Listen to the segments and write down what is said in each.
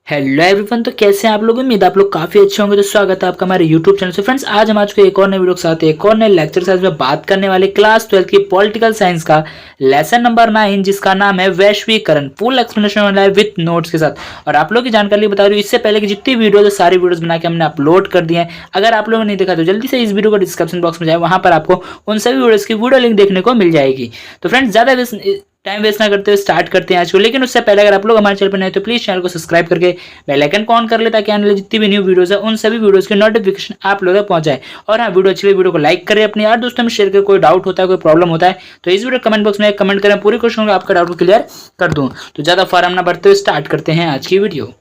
Hello everyone. तो कैसे हैं आप लोग? उम्मीद आप लोग काफी अच्छे होंगे। तो स्वागत है आपका हमारे यूट्यूब चैनल से। फ्रेंड्स, आज हम आज को एक और नए वीडियो के साथ एक और नए लेक्चर के साथ में बात करने वाले क्लास 12 की पॉलिटिकल साइंस का लेसन नंबर 9, जिसका नाम है वैश्वीकरण। फुल एक्सप्लेनेशन वाला है विद नोट्स के साथ। और आप लोग की जानकारी बता रही हूँ, इससे पहले की जितनी वीडियो है सारी वीडियोस बना के हमने अपलोड कर दिए हैं। अगर आप लोगों ने नहीं देखा तो जल्दी से इस वीडियो को डिस्क्रिप्शन बॉक्स में जाए, वहां पर आपको उन सभी वीडियोस की वीडियो लिंक देखने को मिल जाएगी। तो फ्रेंड्स, ज्यादा टाइम वेस्ट ना करते हुए स्टार्ट करते हैं आज को। लेकिन उससे पहले अगर आप लोग हमारे चैनल पर नए तो प्लीज चैनल को सब्सक्राइब करके बेल आइकन को ऑन कर ले, ताकि आने वाली जितनी भी न्यू वीडियोस है उन सभी वीडियोस की नोटिफिकेशन आप लोगों तक पहुंच जाए। और हाँ, वीडियो अच्छी लगी वीडियो को लाइक करें, अपने यार दोस्तों में शेयर करें। कोई डाउट होता है, कोई प्रॉब्लम होता है तो इस वीडियो कमेंट बॉक्स में कमेंट करें, पूरी कोशिश होगी आपका डाउट क्लियर कर दूं। तो ज्यादा फार्म ना बढ़ते हुए स्टार्ट करते हैं आज की वीडियो।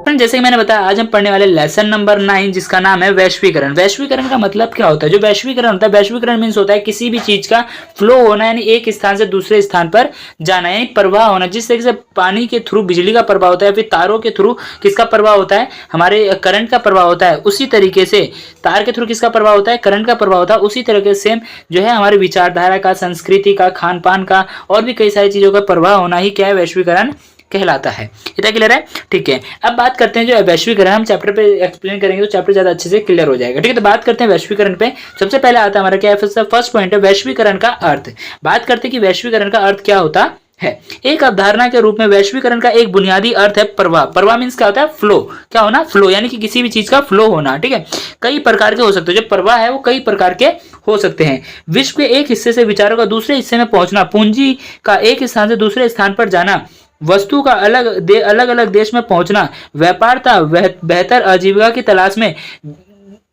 जैसे कि मैंने बताया, आज हम पढ़ने वाले लेसन नंबर 9, जिसका नाम है वैश्वीकरण। वैश्वीकरण का मतलब क्या होता है? जो वैश्वीकरण होता है, वैश्वीकरण मीन्स होता है किसी भी चीज का फ्लो होना, यानी एक स्थान से दूसरे स्थान पर जाना, यानी प्रवाह होना। जिस तरीके से पानी के थ्रू बिजली का प्रवाह होता है, फिर तारों के थ्रू किसका प्रवाह होता है? हमारे करंट का प्रवाह होता है। उसी तरीके से तार के थ्रू किसका प्रवाह होता है? करंट का प्रवाह होता है। उसी तरीके से सेम जो है हमारी विचारधारा का, संस्कृति का, खान पान का और भी कई सारी चीजों का प्रवाह होना ही क्या है? वैश्वीकरण कहलाता है। इतना क्लियर है? ठीक है। अब बात करते हैं जो वैश्वीकरण, हम चैप्टर पे एक्सप्लेन करेंगे तो चैप्टर ज्यादा अच्छे से क्लियर हो जाएगा। ठीक है, तो बात करते हैं वैश्वीकरण पे। सबसे पहले आता है हमारा क्या है? फर्स्ट पॉइंट है वैश्वीकरण का अर्थ। बात करते हैं कि वैश्वीकरण का अर्थ क्या होता है। एक अवधारणा के रूप में वैश्वीकरण का एक बुनियादी अर्थ है प्रवाह। प्रवाह मींस क्या होता है? फ्लो। क्या होना? फ्लो, यानी कि किसी भी चीज का फ्लो होना। ठीक है, कई प्रकार के हो सकते हैं। जो प्रवाह है वो कई प्रकार के हो सकते हैं। विश्व के एक हिस्से से विचारों का दूसरे हिस्से में पहुंचना, पूंजी का एक स्थान से दूसरे स्थान पर जाना, वस्तु का अलग अलग देश में पहुंचना, व्यापार था बेहतर आजीविका की तलाश में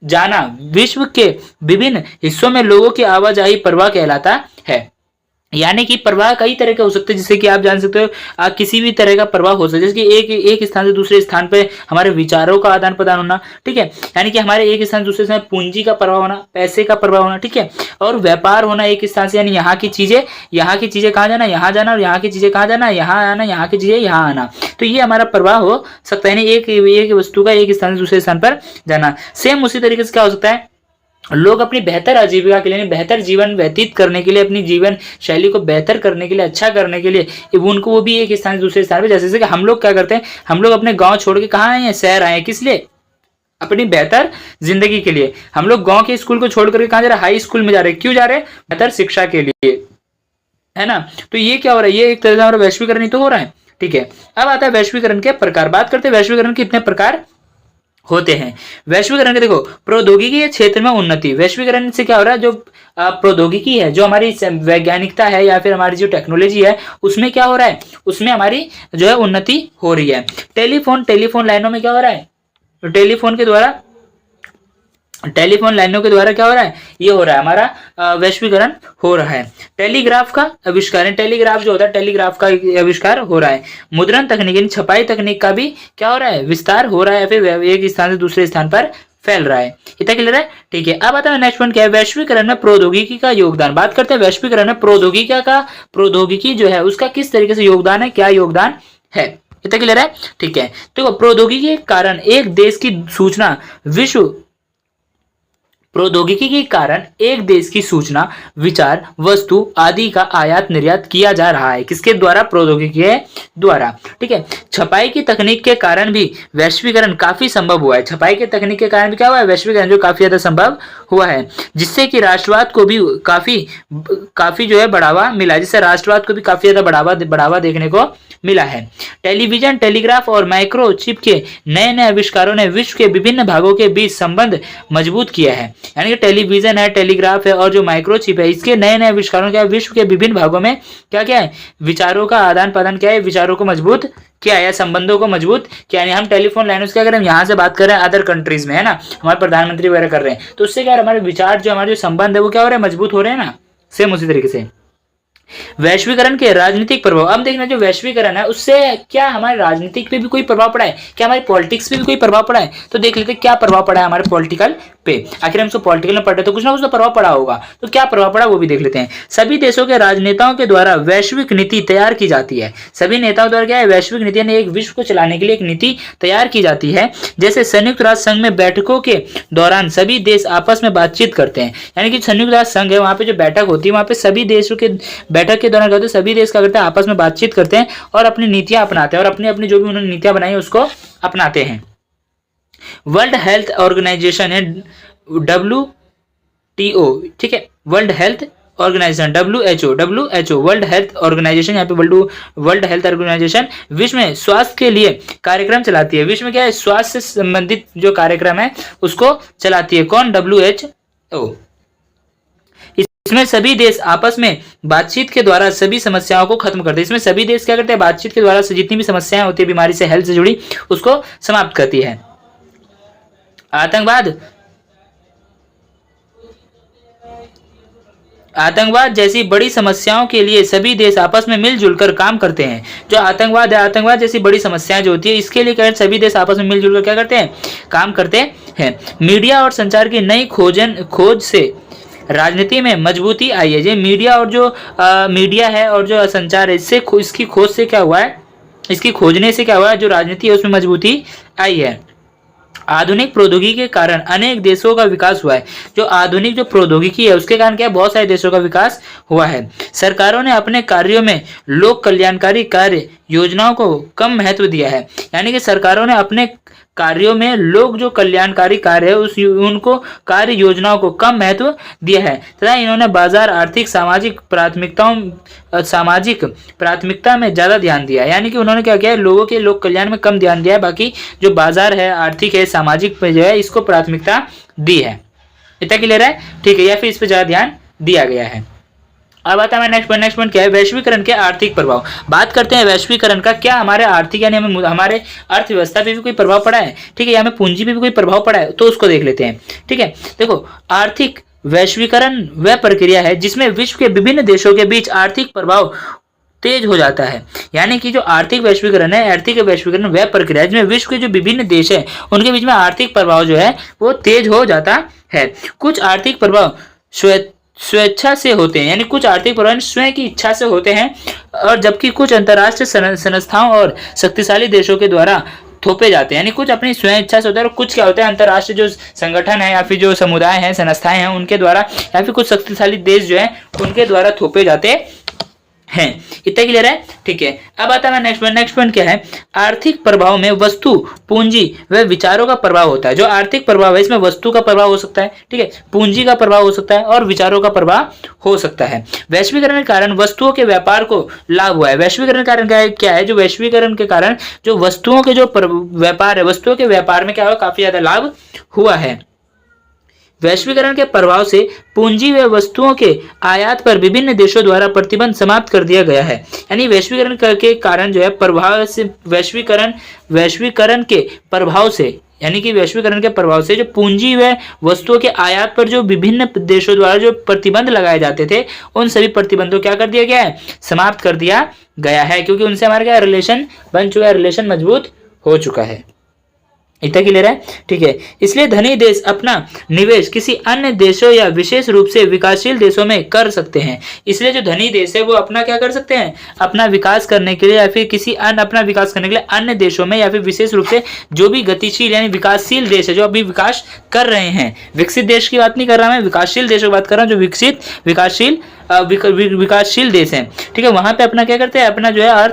जाना, विश्व के विभिन्न हिस्सों में लोगों की आवाजाही प्रवाह कहलाता है। यानी कि प्रवाह कई तरह के हो सकते हैं, जिससे कि आप जान सकते हो किसी भी तरह का प्रवाह हो सकता है। जैसे कि एक स्थान से दूसरे स्थान पे हमारे विचारों का आदान प्रदान होना। ठीक है, यानी कि हमारे एक स्थान से दूसरे स्थान पूंजी का प्रवाह होना, पैसे का प्रवाह होना। ठीक है, और व्यापार होना एक स्थान से, यानी यहाँ की चीजें कहाँ जाना? यहाँ जाना। और यहाँ की चीजें कहाँ जाना? यहाँ आना। यहाँ की चीजें यहाँ आना। तो ये हमारा प्रवाह हो सकता है, यानी एक वस्तु का एक स्थान से दूसरे स्थान पर जाना। सेम उसी तरीके से क्या हो सकता है? लोग अपनी बेहतर आजीविका के लिए, बेहतर जीवन व्यतीत करने के लिए, अपनी जीवन शैली को बेहतर करने के लिए, अच्छा करने के लिए उनको वो भी एक स्थान से दूसरे स्थान पे, जैसे कि हम लोग क्या करते हैं, हम लोग अपने गांव छोड़ के कहाँ आए हैं? शहर आए हैं। किस लिए? अपनी बेहतर जिंदगी के लिए। हम लोग गांव के स्कूल को छोड़ करके कहाँ जा रहे हैं? हाई स्कूल में जा रहे हैं। क्यों जा रहे हैं? बेहतर शिक्षा के लिए, है ना। तो ये क्या हो रहा है? ये एक तरह से हमारा वैश्वीकरण ही तो हो रहा है। ठीक है, अब आता है वैश्वीकरण के प्रकार। बात करते हैं वैश्वीकरण के कितने प्रकार होते हैं। वैश्वीकरण के देखो, प्रौद्योगिकी के क्षेत्र में उन्नति। वैश्वीकरण से क्या हो रहा है? जो प्रौद्योगिकी है, जो हमारी वैज्ञानिकता है या फिर हमारी जो टेक्नोलॉजी है, उसमें क्या हो रहा है? उसमें हमारी जो है उन्नति हो रही है। टेलीफोन लाइनों में क्या हो रहा है? टेलीफोन लाइनों के द्वारा क्या हो रहा है? ये हो रहा है हमारा वैश्वीकरण हो रहा है। टेलीग्राफ का आविष्कार, टेलीग्राफ जो होता है, टेलीग्राफ का आविष्कार हो रहा है। मुद्रण तकनीक, छपाई तकनीक का भी क्या हो रहा है? विस्तार हो रहा है, फिर एक स्थान से दूसरे स्थान पर फैल रहा है। इतना क्लियर है? ठीक है, अब आता है नेक्स्ट पॉइंट क्या है? वैश्वीकरण में प्रौद्योगिकी का योगदान। बात करते हैं वैश्वीकरण में प्रौद्योगिकी जो है उसका किस तरीके से योगदान है, क्या योगदान है। इतना क्लियर है? ठीक है, तो प्रौद्योगिकी के कारण एक देश की सूचना प्रौद्योगिकी के कारण एक देश की सूचना, विचार, वस्तु आदि का आयात निर्यात किया जा रहा है। किसके द्वारा? प्रौद्योगिकी के द्वारा। ठीक है, छपाई की तकनीक के कारण भी वैश्वीकरण काफी संभव हुआ है। छपाई के तकनीक के कारण भी क्या हुआ है? वैश्वीकरण जो काफी ज्यादा संभव हुआ है, जिससे कि राष्ट्रवाद को भी काफी जो है बढ़ावा मिला, जिससे राष्ट्रवाद को भी काफी ज्यादा बढ़ावा देखने को मिला है। टेलीविजन, टेलीग्राफ और माइक्रोचिप के नए नए आविष्कारों ने विश्व के विभिन्न भागों के बीच संबंध मजबूत किया है। यानी कि टेलीविजन है, टेलीग्राफ है और जो माइक्रोचिप है, इसके नए नए आविष्कारों क्या है? विश्व के विभिन्न भागों में क्या क्या है? विचारों का आदान प्रदान क्या है? विचारों को मजबूत किया या संबंधों को मजबूत किया। यानी हम टेलीफोन लाइनों से क्या करें? हम यहाँ से बात कर रहे हैं अदर कंट्रीज में, है ना, हमारे प्रधानमंत्री वगैरह कर रहे हैं, तो उससे क्या हमारे विचार जो हमारे जो संबंध है वो क्या हो रहे हैं? मजबूत हो रहे हैं ना। सेम उसी तरीके से वैश्वीकरण के राजनीतिक प्रभाव। अब देखना, जो वैश्वीकरण है उससे क्या हमारे राजनीतिक पे भी कोई प्रभाव पड़ा है? क्या हमारे पॉलिटिक्स पे भी कोई प्रभाव पड़ा है? तो देख लेते क्या प्रभाव पड़ा है हमारे पॉलिटिकल पे। आखिर हम इसको पॉलिटिकल में पढ़ रहे तो कुछ ना कुछ तो प्रभाव पड़ा होगा, तो क्या प्रभाव पड़ा वो भी देख लेते हैं। सभी देशों के राजनेताओं के द्वारा वैश्विक नीति तैयार की जाती है। सभी नेताओं द्वारा क्या है, वैश्विक नीति यानी एक विश्व को चलाने के लिए एक नीति तैयार की जाती है। जैसे संयुक्त राष्ट्र संघ में बैठकों के दौरान सभी देश आपस में बातचीत करते हैं, यानी कि संयुक्त राष्ट्र संघ है, वहां पे जो बैठक होती है वहां पे सभी देशों के बैठक के दौरान क्या होता है, सभी देश क्या करते हैं, आपस में बातचीत करते हैं और अपनी नीतियां अपनाते हैं और अपनी अपनी जो भी उन्होंने नीतियां बनाई उसको अपनाते हैं। वर्ल्ड हेल्थ ऑर्गेनाइजेशन है WTO, ठीक है, world health organisation WHO world health organisation, यहाँ पे वर्ल्ड हेल्थ ऑर्गेनाइजेशन विश्व में स्वास्थ्य के लिए कार्यक्रम चलाती है। विश्व में क्या है, स्वास्थ्य से संबंधित जो कार्यक्रम है उसको चलाती है। कौन, WHO। इसमें सभी देश आपस में बातचीत के द्वारा सभी समस्याओं को खत्म करते हैं। इसमें सभी देश क्या करते हैं, बातचीत के द्वारा से जितनी भी समस्याएं होती है बीमारी से, हेल्थ से जुड़ी, उसको समाप्त करती है। आतंकवाद जैसी बड़ी समस्याओं के लिए सभी देश आपस में मिलजुल कर काम करते हैं। जो आतंकवाद है, आतंकवाद जैसी बड़ी समस्याएं जो होती है, इसके लिए क्या सभी देश आपस में मिलजुल कर क्या करते हैं, काम करते हैं। मीडिया और संचार की नई खोज से राजनीति में मजबूती आई है। ये मीडिया और जो मीडिया है और जो संचार है, इससे इसकी खोज से क्या हुआ है, इसकी खोजने से क्या हुआ है, जो राजनीति है उसमें मजबूती आई है। आधुनिक प्रौद्योगिकी के कारण अनेक देशों का विकास हुआ है। जो आधुनिक जो प्रौद्योगिकी है उसके कारण क्या बहुत सारे देशों का विकास हुआ है। सरकारों ने अपने कार्यों में लोक कल्याणकारी कार्य योजनाओं को कम महत्व दिया है, यानी कि सरकारों ने अपने कार्यों में लोग जो कल्याणकारी कार्य है उनको कार्य योजनाओं को कम महत्व दिया है तथा इन्होंने बाजार, आर्थिक, सामाजिक प्राथमिकता में ज्यादा ध्यान दिया है। यानी कि उन्होंने क्या किया है, लोगों के लोक कल्याण में कम ध्यान दिया है, बाकी जो बाजार है, आर्थिक है, सामाजिक पे जो है इसको प्राथमिकता दी है। इतना क्लियर है, ठीक है, या फिर इस पर ज्यादा ध्यान दिया गया है। अब आता है नेक्स्ट पॉइंट क्या है, वैश्वीकरण के आर्थिक प्रभाव। बात करते हैं वैश्वीकरण का, क्या हमारे आर्थिक यानी हमारे अर्थव्यवस्था पे भी कोई प्रभाव पड़ा है, ठीक है, या हमें पूंजी पे भी कोई प्रभाव पड़ा है, तो उसको देख लेते हैं। ठीक है, देखो, आर्थिक वैश्वीकरण वह प्रक्रिया है जिसमें विश्व के विभिन्न देशों के बीच आर्थिक प्रभाव तेज हो जाता है। यानी कि जो आर्थिक वैश्वीकरण है, आर्थिक वैश्वीकरण वह प्रक्रिया है जिसमें विश्व के जो विभिन्न देश है उनके बीच में आर्थिक प्रभाव जो है वो तेज हो जाता है। कुछ आर्थिक प्रभाव स्वेच्छा से होते हैं, यानी कुछ आर्थिक प्रभाव स्वयं की इच्छा से होते हैं, और जबकि कुछ अंतर्राष्ट्रीय संस्थाओं और शक्तिशाली देशों के द्वारा थोपे जाते हैं। यानी कुछ अपनी स्वयं इच्छा से होता है और कुछ क्या होता है, अंतर्राष्ट्रीय जो संगठन है या फिर जो समुदाय हैं, संस्थाएं हैं, उनके द्वारा या फिर कुछ शक्तिशाली देश जो है उनके द्वारा थोपे जाते हैं। इतना क्लियर है, ठीक है। अब आता है नेक्स्ट पॉइंट क्या है, आर्थिक प्रभाव में वस्तु, पूंजी व विचारों का प्रभाव होता है। जो आर्थिक प्रभाव है इसमें वस्तु का प्रभाव हो सकता है, ठीक है, पूंजी का प्रभाव हो सकता है और विचारों का प्रभाव हो सकता है। वैश्वीकरण के कारण वस्तुओं के व्यापार को लाभ हुआ है। वैश्वीकरण के कारण क्या है, जो वैश्वीकरण के कारण जो वस्तुओं के जो व्यापार है, वस्तुओं के व्यापार में क्या हुआ, काफी ज्यादा लाभ हुआ है। वैश्वीकरण के प्रभाव से पूंजी व वस्तुओं के आयात पर विभिन्न देशों द्वारा प्रतिबंध समाप्त कर दिया गया है। यानी वैश्वीकरण के कारण जो है प्रभाव से वैश्वीकरण के प्रभाव से, यानी कि वैश्वीकरण के प्रभाव से जो पूंजी व वस्तुओं के आयात पर जो विभिन्न देशों द्वारा जो प्रतिबंध लगाए जाते थे उन सभी प्रतिबंधों क्या कर दिया गया है, समाप्त कर दिया गया है, क्योंकि उनसे हमारा क्या रिलेशन बन चुका है, रिलेशन मजबूत हो चुका है। इतना क्लियर है, ठीक है। इसलिए धनी देश अपना निवेश किसी अन्य देशों या विशेष रूप से विकासशील देशों में कर सकते हैं। इसलिए जो धनी देश है वो अपना क्या कर सकते हैं, अपना विकास करने के लिए या फिर किसी अन्य अपना विकास करने के लिए अन्य देशों में या फिर विशेष रूप से जो भी गतिशील यानी विकासशील देश है, जो अभी विकास कर रहे हैं, विकसित देश की बात नहीं कर रहा मैं, विकासशील देशों की बात कर रहा हूँ, जो विकसित विकासशील देश है, ठीक है, वहां पे अपना क्या करते हैं, अपना जो है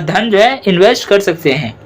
धन जो है इन्वेस्ट कर सकते हैं,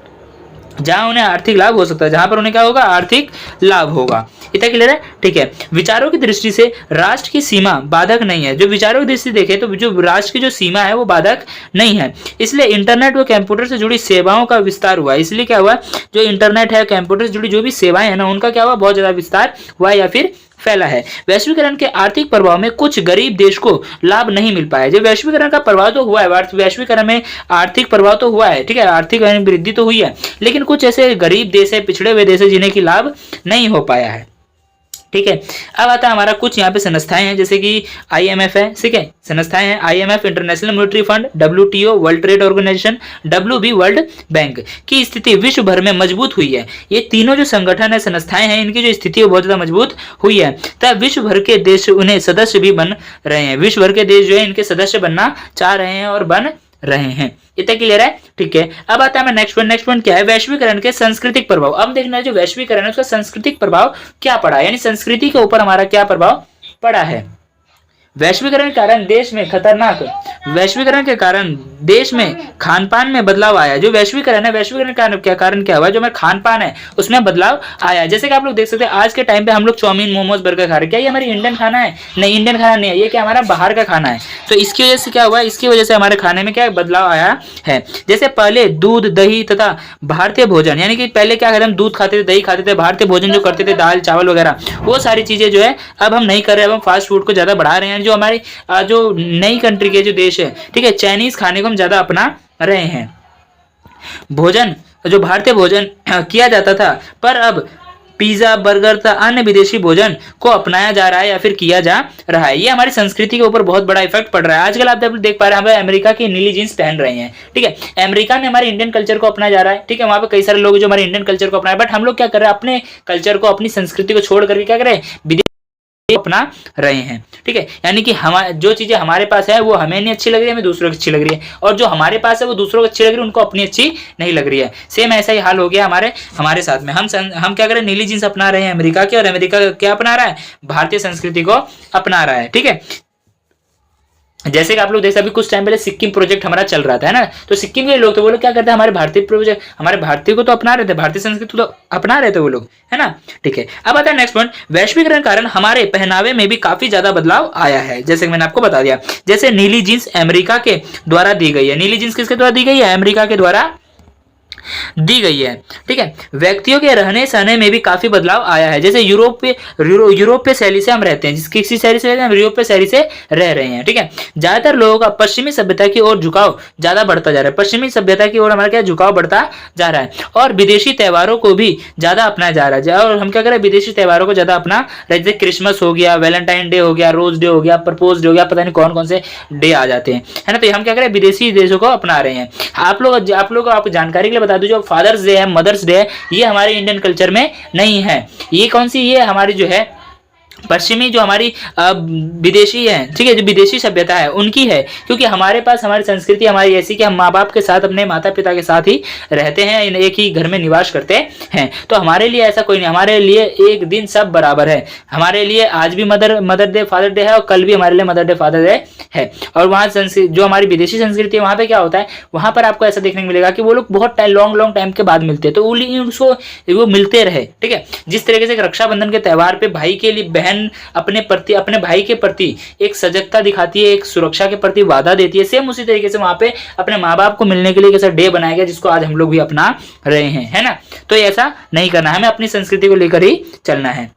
जहां उन्हें आर्थिक लाभ हो सकता है, जहां पर उन्हें क्या होगा, आर्थिक लाभ होगा। इतना क्लियर है, ठीक है। विचारों की दृष्टि से राष्ट्र की सीमा बाधक नहीं है। जो विचारों की दृष्टि देखें तो जो राष्ट्र की जो सीमा है वो बाधक नहीं है। इसलिए इंटरनेट व कंप्यूटर से जुड़ी सेवाओं का विस्तार हुआ। इसलिए क्या हुआ, जो इंटरनेट है, कंप्यूटर से जुड़ी जो भी सेवाएं है ना, उनका क्या हुआ, बहुत ज्यादा विस्तार हुआ या फिर फैला है। वैश्वीकरण के आर्थिक प्रभाव में कुछ गरीब देश को लाभ नहीं मिल पाया। जो वैश्वीकरण का प्रभाव तो हुआ है, वैश्वीकरण में आर्थिक प्रभाव तो हुआ है, ठीक है, आर्थिक वृद्धि तो हुई है, लेकिन कुछ ऐसे गरीब देश है, पिछड़े हुए देश है, जिन्हें की लाभ नहीं हो पाया है। ठीक है। अब आता है हमारा कुछ यहाँ पे संस्थाएं हैं, जैसे कि IMF है, ठीक है, संस्थाएं हैं IMF international monetary fund, WTO world trade organisation, WB world bank की स्थिति विश्व भर में मजबूत हुई है। ये तीनों जो संगठन है, संस्थाएं हैं, इनकी जो स्थिति है बहुत ज्यादा मजबूत हुई है, तब विश्व भर के देश उन्हें सदस्य भी बन रहे हैं। विश्व भर के देश जो है इनके सदस्य बनना चाह रहे हैं और बन रहे हैं। इतना क्लियर है, ठीक है। अब आता है नेक्स्ट पॉइंट क्या है, वैश्वीकरण के सांस्कृतिक प्रभाव। अब देखना है जो वैश्वीकरण है उसका सांस्कृतिक प्रभाव क्या पड़ा, यानी संस्कृति के ऊपर हमारा क्या प्रभाव पड़ा है। वैश्वीकरण के कारण देश में वैश्वीकरण के कारण देश में खान पान में बदलाव आया। जो वैश्वीकरण है, वैश्वीकरण के कारण क्या हुआ, जो हमारा खान पान है उसमें बदलाव आया। जैसे कि आप लोग देख सकते हैं आज के टाइम पे हम लोग चाउमीन, मोमोज, बर्गर खा रहे हैं, क्या ये हमारी इंडियन खाना है? नहीं, इंडियन खाना नहीं है, ये क्या हमारा बाहर का खाना है। तो इसकी वजह से क्या हुआ, इसकी वजह से हमारे खाने में क्या बदलाव आया है। जैसे पहले दूध, दही तथा भारतीय भोजन, यानी कि पहले क्या करते हम दूध खाते थे, दही खाते थे, भारतीय भोजन जो करते थे, दाल चावल वगैरह, वो सारी चीजें जो है अब हम नहीं कर रहे हैं। अब हम फास्ट फूड को ज्यादा बढ़ा रहे हैं। जो हमारी जो नई कंट्री के जो देश है, ठीक है, चाइनीज खाने को हम ज्यादा अपना रहे हैं। भोजन, जो भारतीय भोजन किया जाता था, पर अब पिज्जा, बर्गर तथा अन्य विदेशी भोजन को अपनाया जा रहा है या फिर किया जा रहा है। ये हमारी संस्कृति के ऊपर बहुत बड़ा इफेक्ट पड़ रहा है। आजकल आप देख पा रहे हैं, हम अमेरिका की नीली जींस पहन रहे हैं, ठीक है, अमेरिका में हमारे इंडियन कल्चर को अपनाया जा रहा है, ठीक है, वहां पे कई सारे लोग जो हमारे इंडियन कल्चर को अपनाए, बट हम लोग क्या कर रहे हैं, अपने कल्चर को, अपनी संस्कृति को छोड़ करके क्या कर रहे हैं, अपना रहे हैं, ठीक है। यानी कि हमारे जो चीजें हमारे पास है वो हमें नहीं अच्छी लग रही है, हमें दूसरों को अच्छी लग रही है, और जो हमारे पास है वो दूसरों को अच्छी लग रही है, उनको अपनी अच्छी नहीं लग रही है। सेम ऐसा ही हाल हो गया हमारे साथ में। हम क्या करें, नीली जींस अपना रहे हैं अमेरिका के, और अमेरिका क्या अपना रहा है, भारतीय संस्कृति को अपना रहा है, ठीक है। जैसे कि आप लोग देख, अभी कुछ टाइम पहले सिक्किम प्रोजेक्ट हमारा चल रहा था, है ना, तो सिक्किम के लोग तो वो लोग क्या करते हैं, हमारे भारतीय प्रोजेक्ट, हमारे भारतीय को तो अपना रहे थे, भारतीय संस्कृति तो अपना रहे थे वो लोग, है ना, ठीक है। अब आता है नेक्स्ट पॉइंट, वैश्वीकरण के कारण हमारे पहनावे में भी काफी ज्यादा बदलाव आया है। जैसे कि मैंने आपको बता दिया, जैसे नीली जींस अमेरिका के द्वारा दी गई है। नीली जींस किसके द्वारा दी गई है, अमेरिका के द्वारा दी गई है, ठीक है। व्यक्तियों के रहने सहने में भी काफी बदलाव आया है। जैसे यूरोपीय शैली से हम रहते हैं, किसी शैली से रहते हैं, हम यूरोपीय शैली से रह रहे हैं, ठीक है। ज्यादातर लोगों का पश्चिमी सभ्यता की ओर झुकाव ज्यादा बढ़ता जा रहा है। पश्चिमी सभ्यता की ओर हमारा क्या झुकाव बढ़ता जा रहा है, और विदेशी त्योहारों को भी ज्यादा अपनाया जा रहा है। और हम क्या करें, विदेशी त्योहारों को ज्यादा अपना रहे, जैसे क्रिसमस हो गया, वैलेंटाइन डे हो गया, रोज डे हो गया, प्रपोज डे हो गया, पता नहीं कौन कौन से डे आ जाते हैं, है ना। तो हम क्या करें, विदेशी देशों को अपना रहे हैं। आप लोग आपको जानकारी के लिए बता दूं, जो फादर्स डे है, मदर्स डे है, ये हमारे इंडियन कल्चर में नहीं है। ये कौन सी, ये हमारी जो है पश्चिमी, जो हमारी विदेशी है, ठीक है, जो विदेशी सभ्यता है उनकी है, क्योंकि हमारे पास हमारी संस्कृति हमारी ऐसी कि हम माँ बाप के साथ, अपने माता पिता के साथ ही रहते हैं, एक ही घर में निवास करते हैं। तो हमारे लिए ऐसा कोई नहीं, हमारे लिए एक दिन सब बराबर है। हमारे लिए आज भी मदर डे, फादर डे है, और कल भी हमारे लिए मदर डे, फादर डे है। और वहाँ जो हमारी विदेशी संस्कृति है, वहाँ पे क्या होता है, वहाँ पर आपको ऐसा देखने को मिलेगा कि वो लोग बहुत लॉन्ग टाइम के बाद मिलते हैं, तो उसको वो मिलते रहे, ठीक है। जिस तरीके से रक्षाबंधन के त्यौहार पे भाई के लिए बहन अपने भाई के प्रति एक सजगता दिखाती है, एक सुरक्षा के प्रति वादा देती है, सेम उसी तरीके से वहां पे अपने माँ बाप को मिलने के लिए कैसा डे बनाया गया, जिसको आज हम लोग भी अपना रहे हैं, है ना। तो ऐसा नहीं करना है, हमें अपनी संस्कृति को लेकर ही चलना है।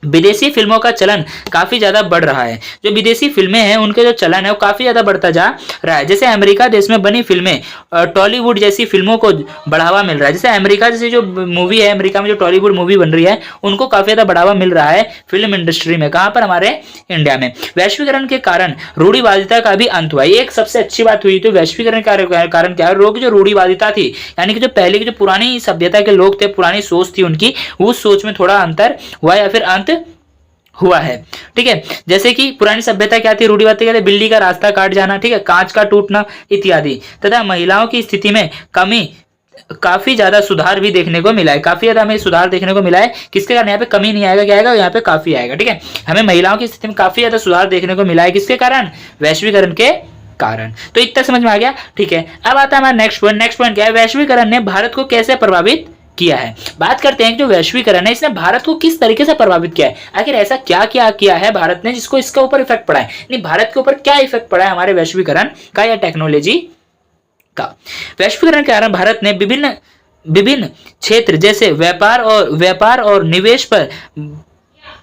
विदेशी फिल्मों का चलन काफी ज्यादा बढ़ रहा है। जो विदेशी फिल्में हैं उनके जो चलन है वो काफी ज्यादा बढ़ता जा रहा है। जैसे अमेरिका देश में बनी फिल्में, टॉलीवुड जैसी फिल्मों को बढ़ावा मिल रहा है। जैसे अमेरिका जैसी जो मूवी है, अमेरिका में जो टॉलीवुड मूवी बन रही है, उनको काफी ज्यादा बढ़ावा मिल रहा है फिल्म इंडस्ट्री में। कहां पर, हमारे इंडिया में। वैश्वीकरण के कारण रूढ़िवादिता का भी अंत हुआ। एक सबसे अच्छी बात हुई, तो वैश्वीकरण के कारण क्या है, लोगों की जो रूढ़िवादिता थी, यानी कि जो पहले की जो पुरानी सभ्यता के लोग थे, पुरानी सोच थी उनकी, उस सोच में थोड़ा अंतर हुआ या फिर अंत हुआ है, ठीक है। जैसे कि पुरानी सभ्यता क्या थी, रूढ़िवादिता क्या थी, बिल्ली का रास्ता काट जाना, ठीक है, कांच का टूटना इत्यादि, तथा महिलाओं की स्थिति में कमी, काफी ज्यादा सुधार भी देखने को मिला है। काफी ज्यादा हमें सुधार देखने को मिला है। किसके कारण, यहाँ पे कमी नहीं आएगा, क्या आएगा, यहाँ पे काफी आएगा, ठीक है। हमें महिलाओं की स्थिति में काफी ज्यादा सुधार देखने को मिला है, किसके कारण, वैश्वीकरण के कारण। तो इतना समझ में आ गया, ठीक है। अब आता है हमारा नेक्स्ट पॉइंट क्या है, वैश्वीकरण ने भारत को कैसे प्रभावित किया है। बात करते हैं कि जो वैश्वीकरण है इसने भारत को किस तरीके से प्रभावित किया है। आखिर ऐसा क्या क्या किया है भारत ने जिसको इसके ऊपर इफेक्ट पड़ा है, नहीं भारत के ऊपर क्या इफेक्ट पड़ा है हमारे वैश्वीकरण का या टेक्नोलॉजी का। वैश्वीकरण के कारण भारत ने विभिन्न क्षेत्र जैसे व्यापार और निवेश पर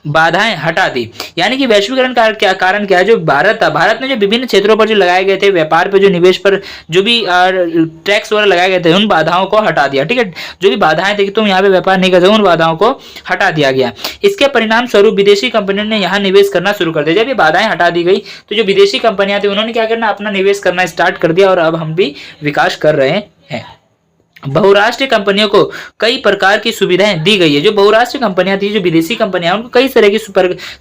बाधाएं हटा दी। यानी कि वैश्वीकरण का क्या कारण क्या है, जो भारत था, भारत ने जो विभिन्न क्षेत्रों पर जो लगाए गए थे, व्यापार पर जो निवेश पर जो भी टैक्स वगैरह लगाए गए थे, उन बाधाओं को हटा दिया। ठीक है, जो भी बाधाएं थी कि तुम यहाँ पे व्यापार नहीं कर सकते, उन बाधाओं को हटा दिया गया। इसके परिणाम स्वरूप विदेशी कंपनियों ने यहाँ निवेश करना शुरू कर दिया। जब ये बाधाएं हटा दी गई तो जो विदेशी कंपनियां थी उन्होंने क्या करना, अपना निवेश करना स्टार्ट कर दिया और अब हम भी विकास कर रहे हैं। बहुराष्ट्रीय कंपनियों को कई प्रकार की सुविधाएं दी गई है। जो बहुराष्ट्रीय कंपनियां थी, जो विदेशी कंपनियां, उनको कई तरह की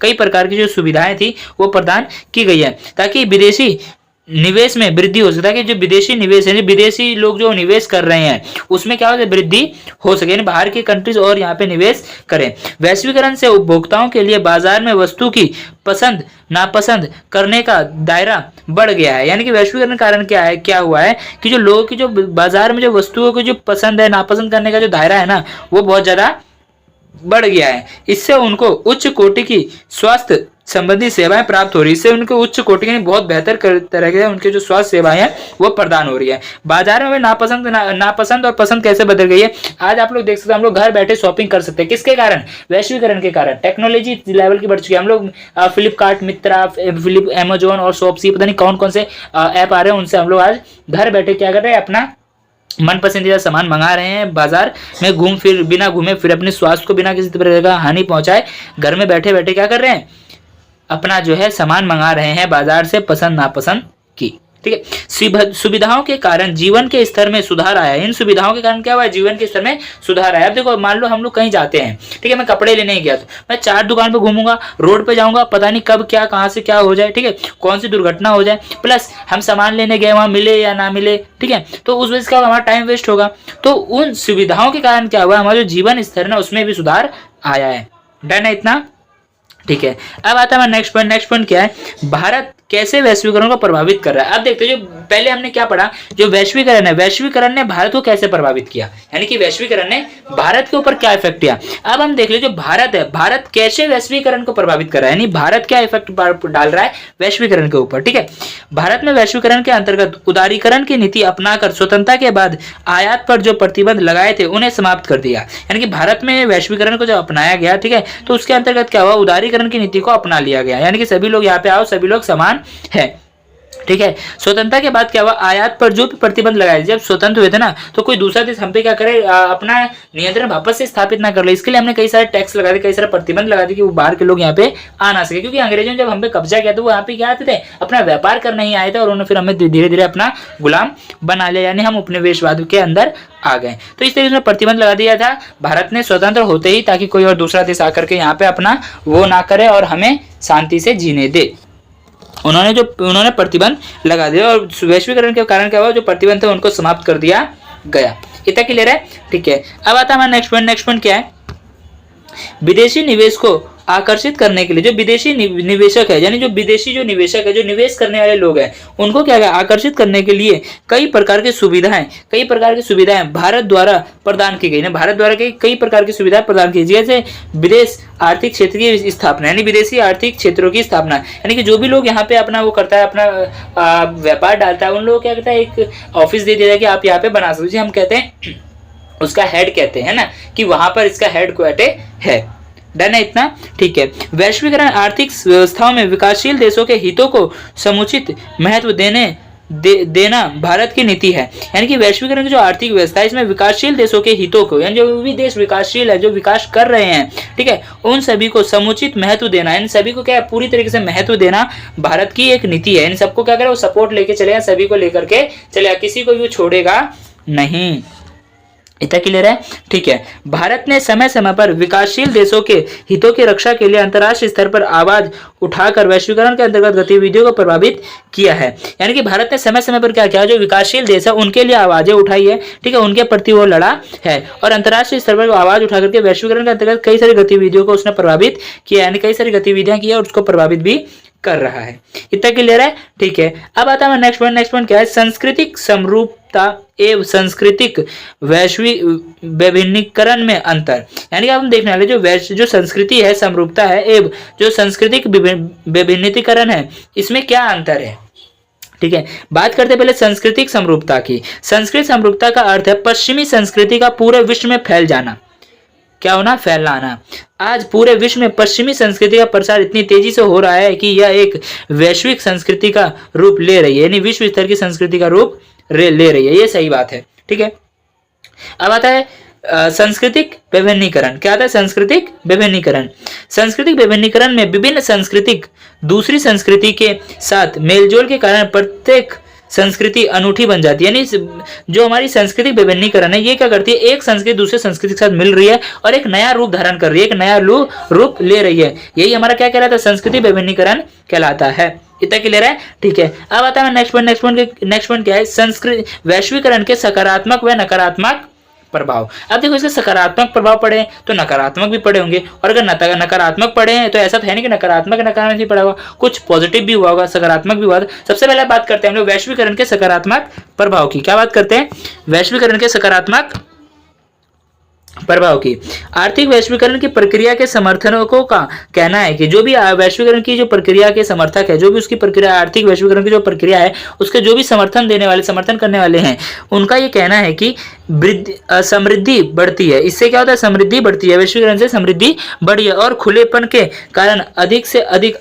कई प्रकार की जो सुविधाएं थी वो प्रदान की गई है, ताकि विदेशी निवेश में वृद्धि हो सके, कि जो विदेशी निवेश है, विदेशी लोग जो निवेश कर रहे हैं उसमें क्या हो सके, वृद्धि हो सके, बाहर की कंट्रीज और यहाँ पे निवेश करें। वैश्वीकरण से उपभोक्ताओं के लिए बाजार में वस्तु की पसंद नापसंद करने का दायरा बढ़ गया है। यानी कि वैश्वीकरण कारण क्या है, क्या हुआ है कि जो लोगों की जो बाजार में जो वस्तुओं की जो पसंद है नापसंद करने का जो दायरा है ना, वो बहुत ज्यादा बढ़ गया है। इससे उनको उच्च कोटि की स्वास्थ्य संबंधी सेवाएं प्राप्त हो रही है। इससे उनको उच्च कोटि की बहुत बेहतर तरह के उनके जो स्वास्थ्य सेवाएं हैं वो प्रदान हो रही है। बाजार में नापसंद और पसंद कैसे बदल गई है, आज आप लोग देख सकते हैं, हम लोग घर बैठे शॉपिंग कर सकते हैं। किसके कारण, वैश्वीकरण के कारण। टेक्नोलॉजी लेवल की बढ़ चुकी है। हम लोग फ्लिपकार्ट, मित्रा, अमेजोन और शॉपसी, पता नहीं कौन कौन से ऐप आ रहे हैं, उनसे हम लोग आज घर बैठे क्या कर रहे हैं, अपना मन पसंदीदा सामान मंगा रहे हैं। बाजार में घूम फिर बिना घूमे फिर अपने स्वास्थ्य को बिना किसी तरह का हानि पहुंचाए घर में बैठे बैठे क्या कर रहे हैं, अपना जो है सामान मंगा रहे हैं बाजार से पसंद नापसंद की। ठीक है, सुविधाओं के कारण जीवन के स्तर में सुधार आया है। इन सुविधाओं के कारण क्या हुआ है, जीवन के स्तर में सुधार आया। अब देखो, मान लो हम लोग कहीं जाते हैं, ठीक है, मैं कपड़े लेने गया तो मैं 4 दुकान पे घूमूंगा, रोड पे जाऊंगा, पता नहीं कब क्या कहां से क्या हो जाए, ठीक है, कौन सी दुर्घटना हो जाए, प्लस हम सामान लेने गए वहां मिले या ना मिले, ठीक है, तो उस वजह से क्या हमारा टाइम वेस्ट होगा। तो उन सुविधाओं के कारण क्या हुआ, हमारा जो जीवन स्तर है उसमें भी सुधार आया है। डन है इतना, ठीक है। अब आता है नेक्स्ट पॉइंट क्या है, भारत कैसे वैश्वीकरण को प्रभावित कर रहा है। अब देखते हैं, जो पहले हमने क्या पढ़ा, जो वैश्वीकरण है, वैश्वीकरण ने भारत को कैसे प्रभावित किया, यानी कि वैश्वीकरण ने भारत के ऊपर क्या इफेक्ट किया। अब हम देख ले, जो भारत है, भारत कैसे वैश्वीकरण को प्रभावित कर रहा है, यानी भारत क्या इफेक्ट डाल रहा है वैश्वीकरण के ऊपर। ठीक है, भारत में वैश्वीकरण के अंतर्गत उदारीकरण की नीति अपनाकर स्वतंत्रता के बाद आयात पर जो प्रतिबंध लगाए थे उन्हें समाप्त कर दिया। यानी कि भारत में वैश्वीकरण को जब अपनाया गया, ठीक है, तो उसके अंतर्गत क्या हुआ, उदारीकरण की नीति को अपना लिया गया। यानी कि सभी लोग यहाँ पे आओ, सभी लोग समान है। ठीक है, स्वतंत्रता के बाद क्या हुआ, आयात पर जो भी प्रतिबंध लगाए, जब स्वतंत्र हुए थे ना, तो कोई दूसरा देश हम पे क्या करे, अपना नियंत्रण वापस से स्थापित ना कर ले, इसके लिए हमने कई सारे टैक्स लगा दिए, कई सारे प्रतिबंध लगा दिए कि वो बाहर के लोग यहाँ पे आ ना सके। क्योंकि अंग्रेजों ने जब हम पे कब्जा किया तो वो यहाँ पे क्या आते थे, अपना व्यापार करने ही आए थे, और उन्होंने फिर हमें धीरे धीरे अपना गुलाम बना लिया, यानी हम उपनिवेशवाद के अंदर आ गए। तो इस तरीके से प्रतिबंध लगा दिया था भारत ने स्वतंत्र होते ही, ताकि कोई और दूसरा देश आकर के यहाँ पे अपना वो ना करे और हमें शांति से जीने दे। उन्होंने प्रतिबंध लगा दिया, और वैश्वीकरण के कारण क्या हुआ, जो प्रतिबंध थे उनको समाप्त कर दिया गया। इतना क्लियर है, ठीक है। अब आता है हमारा नेक्स्ट पॉइंट क्या है, विदेशी निवेश को आकर्षित करने के लिए जो विदेशी निवेशक है, यानी जो विदेशी जो निवेशक है, जो निवेश करने वाले लोग हैं, उनको क्या है, आकर्षित करने के लिए कई प्रकार की सुविधाएं भारत द्वारा प्रदान की गई है। भारत द्वारा कई प्रकार की सुविधाएं प्रदान की, जैसे विदेश आर्थिक क्षेत्र की स्थापना, यानी विदेशी आर्थिक क्षेत्रों की स्थापना, यानी कि जो भी लोग यहाँ पे अपना वो करता है, अपना व्यापार डालता है, उन लोगों को क्या करता है, एक ऑफिस दे दिया जाए कि आप यहाँ पे बना सकते, हम कहते हैं उसका हेड कहते हैं ना, कि वहां पर इसका हेड क्वार्टर है। डन है इतना, ठीक है। वैश्वीकरण आर्थिक व्यवस्थाओं में विकासशील देशों के हितों को समुचित महत्व देना भारत की नीति है। यानी कि वैश्वीकरण की जो आर्थिक व्यवस्था है, इसमें विकासशील देशों के हितों को, यानी जो भी देश विकासशील है, जो विकास कर रहे हैं, ठीक है, उन सभी को समुचित महत्व देना, इन सभी को क्या है, पूरी तरीके से महत्व देना भारत की एक नीति है। इन सबको क्या करे, वो सपोर्ट लेके चलेगा, सभी को लेकर के चलेगा, किसी को भी छोड़ेगा नहीं। इतना क्लियर है, ठीक है। भारत ने समय समय पर विकासशील देशों के हितों की रक्षा के लिए अंतर्राष्ट्रीय स्तर पर आवाज उठाकर वैश्वीकरण के अंतर्गत गतिविधियों को प्रभावित किया है। यानी कि भारत ने समय समय पर क्या किया, जो विकासशील देश है उनके लिए आवाजें उठाई है, ठीक है, उनके प्रति वो लड़ा है, और अंतर्राष्ट्रीय स्तर पर आवाज उठा करके वैश्वीकरण के अंतर्गत कई सारी गतिविधियों को उसने प्रभावित किया, यानी कई सारी गतिविधियां की है और उसको प्रभावित भी कर रहा है। इतना क्लियर है, ठीक है। अब आता है नेक्स्ट पॉइंट क्या है, सांस्कृतिक समरूपता एवं सांस्कृतिक वैश्विक विभिन्नीकरण में अंतर। यानी कि हम देखने वाले जो संस्कृति है, समरूपता है, एवं जो सांस्कृतिक विभिन्नीकरण है, इसमें क्या अंतर है। ठीक है, बात करते पहले सांस्कृतिक समरूपता की। सांस्कृतिक समरूपता का अर्थ है पश्चिमी संस्कृति का पूरे विश्व में फैल जाना। क्या होना, फैलाना। आज पूरे विश्व में पश्चिमी संस्कृति का प्रसार इतनी तेजी से हो रहा है कि यह एक वैश्विक संस्कृति का रूप ले रही है, यानी विश्व स्तर की संस्कृति का रूप ले रही है। ये सही बात है, ठीक है। अब आता है सांस्कृतिक विभिन्नीकरण। क्या आता है, सांस्कृतिक विभिन्नीकरण। सांस्कृतिक विभिन्नीकरण में विभिन्न संस्कृतिक दूसरी संस्कृति के साथ मेलजोल के कारण प्रत्येक संस्कृति अनूठी बन जाती है। यानी जो हमारी सांस्कृतिक विभिन्नीकरण है, ये क्या करती है, एक संस्कृति दूसरे संस्कृति के साथ मिल रही है और एक नया रूप धारण कर रही है, एक नया रूप ले रही है। यही हमारा क्या कहलाता है, संस्कृति विभिन्नीकरण कहलाता है। इतना क्लियर है, ठीक है। अब आता है नेक्स्ट पॉइंट क्या है, संस्कृति वैश्वीकरण के सकारात्मक व नकारात्मक प्रभाव। अब देखो, इसके सकारात्मक प्रभाव पड़े तो नकारात्मक भी पड़े होंगे, और अगर नकारात्मक पड़े हैं तो ऐसा तो है नहीं कि नकारात्मक नहीं पड़ा होगा, कुछ पॉजिटिव भी हुआ होगा, सकारात्मक भी हुआ। सबसे पहले बात करते हैं हम लोग वैश्वीकरण के सकारात्मक प्रभाव की। क्या बात करते हैं, वैश्वीकरण के सकारात्मक प्रभाव की। आर्थिक वैश्वीकरण की प्रक्रिया के समर्थकों का कहना है कि जो भी वैश्वीकरण की जो प्रक्रिया के समर्थक है, जो भी उसकी प्रक्रिया, आर्थिक वैश्वीकरण की जो प्रक्रिया है, उसके जो भी समर्थन करने वाले हैं, उनका ये कहना है कि समृद्धि बढ़ती है। इससे क्या होता है, समृद्धि बढ़ती है, वैश्वीकरण से समृद्धि बढ़ी है, और खुलेपन के कारण अधिक से अधिक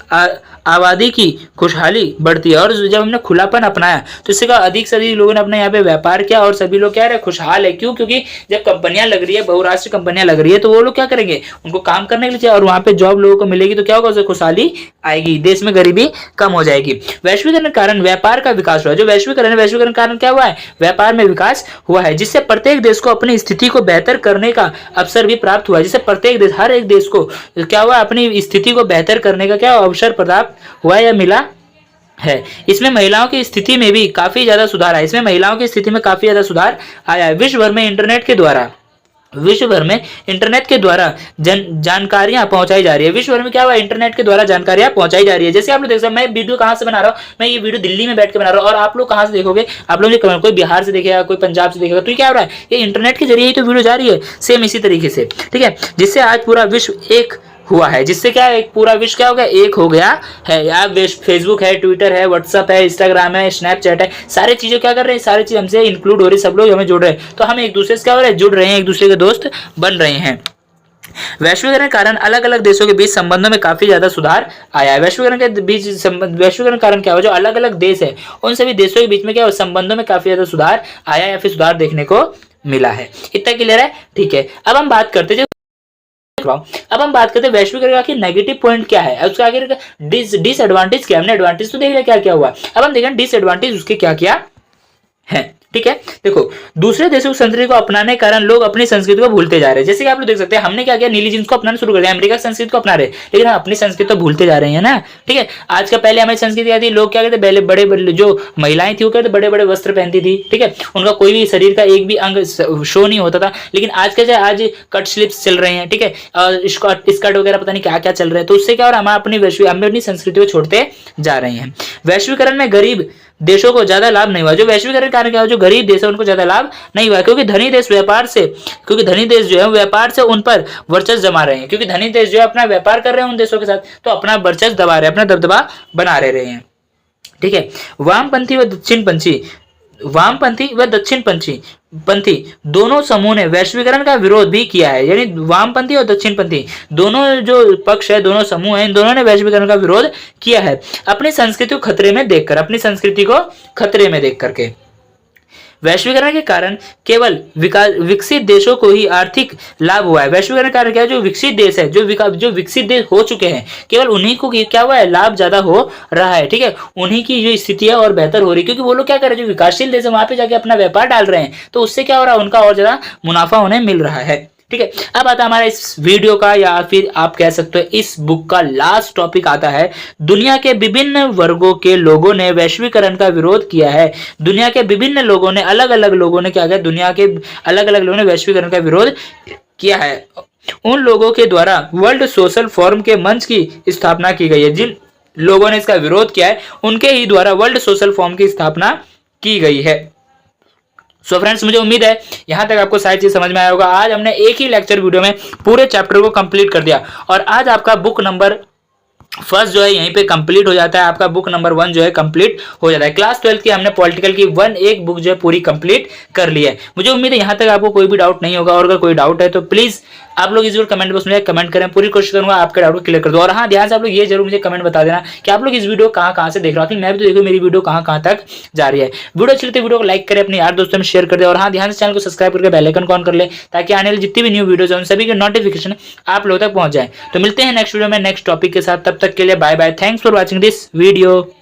आबादी की खुशहाली बढ़ती है। और जब हमने खुलापन अपनाया तो इससे क्या, अधिक से अधिक लोगों ने अपने यहाँ पे व्यापार किया और सभी लोग क्या रहे, खुशहाल है। क्यों, क्योंकि जब कंपनियां लग रही है, बहुराष्ट्रीय कंपनियां लग रही है, तो वो लोग क्या करेंगे, उनको काम करने के लिए चाहिए, और वहां पे जॉब लोगों को मिलेगी तो क्या होगा, उससे खुशहाली आएगी, देश में गरीबी कम हो जाएगी। वैश्वीकरण के कारण व्यापार का विकास हुआ है। जो वैश्वीकरण कारण क्या हुआ है, व्यापार में विकास हुआ है, जिससे प्रत्येक देश को अपनी स्थिति को बेहतर करने का अवसर भी प्राप्त हुआ है। जिससे प्रत्येक देश, हर एक देश को क्या हुआ, अपनी स्थिति को बेहतर करने का क्या अवसर प्राप्त हुआ या मिला है। इसमें महिलाओं की स्थिति में भी काफी ज्यादा सुधार आया। इसमें महिलाओं की स्थिति में काफी ज्यादा सुधार आया है। विश्व भर में इंटरनेट के द्वारा जानकारियां पहुंचाई जा रही है। विश्व भर में क्या हुआ, इंटरनेट के द्वारा जानकारियां पहुंचाई जा रही है। जैसे आप लोग देख सकते हैं, मैं वीडियो कहां से बना रहा हूं, मैं ये वीडियो दिल्ली में बैठ के बना रहा हूं, और आप लोग कहां से देखोगे, आप लोग कोई बिहार से देखेगा, कोई पंजाब से देखेगा, तो क्या हो रहा है, ये इंटरनेट के जरिए ही तो वीडियो जा रही है। सेम इसी तरीके से, ठीक है, जिससे आज पूरा विश्व एक हुआ है। जिससे क्या है, पूरा विश्व क्या हो गया, एक हो गया है। यार फेसबुक है, ट्विटर है, व्हाट्सअप है, इंस्टाग्राम है, स्नैपचैट है, सारी चीजें क्या कर रहे हैं, सारी चीज हमसे इंक्लूड हो रही है, सब लोग हमें जुड़ रहे हैं, तो हम एक दूसरे से क्या हो रहे हैं, जुड़ रहे हैं, एक दूसरे के दोस्त बन रहे हैं। वैश्वीकरण के कारण अलग अलग देशों के बीच संबंधों में काफी ज्यादा सुधार आया है। वैश्वीकरण कारण क्या हुआ, जो अलग अलग देश है, उन सभी देशों के बीच में क्या हुआ, संबंधों में काफी ज्यादा सुधार आया या फिर सुधार देखने को मिला है। इतना क्लियर है, ठीक है। अब हम बात करते हैं वैश्वीकरण के नेगेटिव पॉइंट क्या है, उसका आगे डिसएडवांटेज क्या है। हमने एडवांटेज तो देख लिया क्या क्या हुआ, अब हम देखें डिसएडवांटेज उसके क्या क्या है। ठीक है, देखो, दूसरे देशों की संस्कृति को अपनाने के कारण लोग अपनी संस्कृति को भूलते जा रहे हैं। जैसे कि आप लोग देख सकते हैं, हमने क्या किया, नीली जींस को अपनाना शुरू कर दिया, अमेरिका की संस्कृति को अपना रहे, लेकिन हम अपनी संस्कृति तो भूलते जा रहे हैं ना। ठीक है, आज का पहले हमारी संस्कृति क्या थी, लोग क्या कहते, पहले बड़े बड़े जो महिलाएं थी वो कहते बड़े बड़े वस्त्र पहनती थी। ठीक है, उनका कोई भी शरीर का एक भी अंग शो नहीं होता था। लेकिन आज क्या, आज कट स्लिप्स चल रहे हैं, ठीक है, स्कर्ट वगैरह पता नहीं क्या क्या चल रहा है। तो उससे क्या हो रहा है, हम अपनी संस्कृति को छोड़ते जा रहे हैं। वैश्वीकरण में गरीब देशों को ज्यादा लाभ नहीं हुआ। जो वैश्वीकरण कारण क्या हुआ, जो गरीब देश है उनको ज्यादा लाभ नहीं हुआ, क्योंकि धनी देश जो है व्यापार से उन पर वर्चस्व जमा रहे हैं। क्योंकि धनी देश जो है अपना व्यापार कर रहे हैं उन देशों के साथ, तो अपना वर्चस्व दबा रहे हैं, अपना दबदबा बना रहे हैं। ठीक है, वामपंथी व दक्षिणपंथी दोनों समूह ने वैश्वीकरण का विरोध भी किया है। यानी वामपंथी और दक्षिणपंथी दोनों जो पक्ष है, दोनों समूह हैं, इन दोनों ने वैश्वीकरण का विरोध किया है, अपनी संस्कृति को खतरे में देख करके। वैश्वीकरण के कारण केवल विकसित देशों को ही आर्थिक लाभ हुआ है। वैश्वीकरण के कारण क्या है, जो विकसित देश है, जो विकसित देश हो चुके हैं, केवल उन्हीं को क्या हुआ है, लाभ ज्यादा हो रहा है। ठीक है, उन्हीं की जो स्थिति है और बेहतर हो रही है, क्योंकि वो लोग क्या कर रहे हैं, जो विकासशील देश है वहां पे जाके अपना व्यापार डाल रहे हैं, तो उससे क्या हो रहा है, उनका और ज्यादा मुनाफा उन्हें मिल रहा है। ठीक है, अब आता हमारा इस वीडियो का या फिर आप कह सकते हो इस बुक का लास्ट टॉपिक आता है, दुनिया के विभिन्न वर्गों के लोगों ने वैश्वीकरण का विरोध किया है। दुनिया के विभिन्न लोगों ने, अलग अलग लोगों ने क्या किया, दुनिया के अलग अलग लोगों ने वैश्वीकरण का विरोध किया है। उन लोगों के द्वारा वर्ल्ड सोशल फोरम के मंच की स्थापना की गई है। जिन लोगों ने इसका विरोध किया है उनके ही द्वारा वर्ल्ड सोशल फोरम की स्थापना की गई है। सो फ्रेंड्स, मुझे उम्मीद है यहाँ तक आपको सारी चीज समझ में आया होगा। आज हमने एक ही लेक्चर वीडियो में पूरे चैप्टर को कंप्लीट कर दिया, और आज आपका बुक नंबर फर्स्ट जो है यहीं पे कंप्लीट हो जाता है, आपका बुक नंबर 1 जो है कंप्लीट हो जाता है। क्लास 12 की हमने पॉलिटिकल की एक बुक जो है पूरी कंप्लीट कर ली है। मुझे उम्मीद है यहाँ तक आपको कोई भी डाउट नहीं होगा, और अगर कोई डाउट है तो प्लीज आप लोग इस वीडियो कमेंट बॉक्स में कमेंट करें, पूरी कोशिश करूंगा आपके डाउट को क्लियर कर दूं। और हाँ, ध्यान से आप लोग ये जरूर मुझे कमेंट बता देना कि आप लोग इस वीडियो कहां से देख रहे हो, मैं भी तो देखो मेरी वीडियो कहां तक जा रही है। वीडियो अच्छी लगती है वीडियो को लाइक करें, अपने यार दोस्तों में शेयर कर दे। और हाँ, ध्यान से चैनल को सब्सक्राइब करके बेल आइकन ऑन कर ले, ताकि आने वाली जितनी भी न्यू वीडियोस हैं उन सभी के नोटिफिकेशन आप लोगों तक पहुंच जाए। तो मिलते हैं नेक्स्ट वीडियो में नेक्स्ट टॉपिक के साथ, तब तक के लिए bye bye, thanks for watching this video.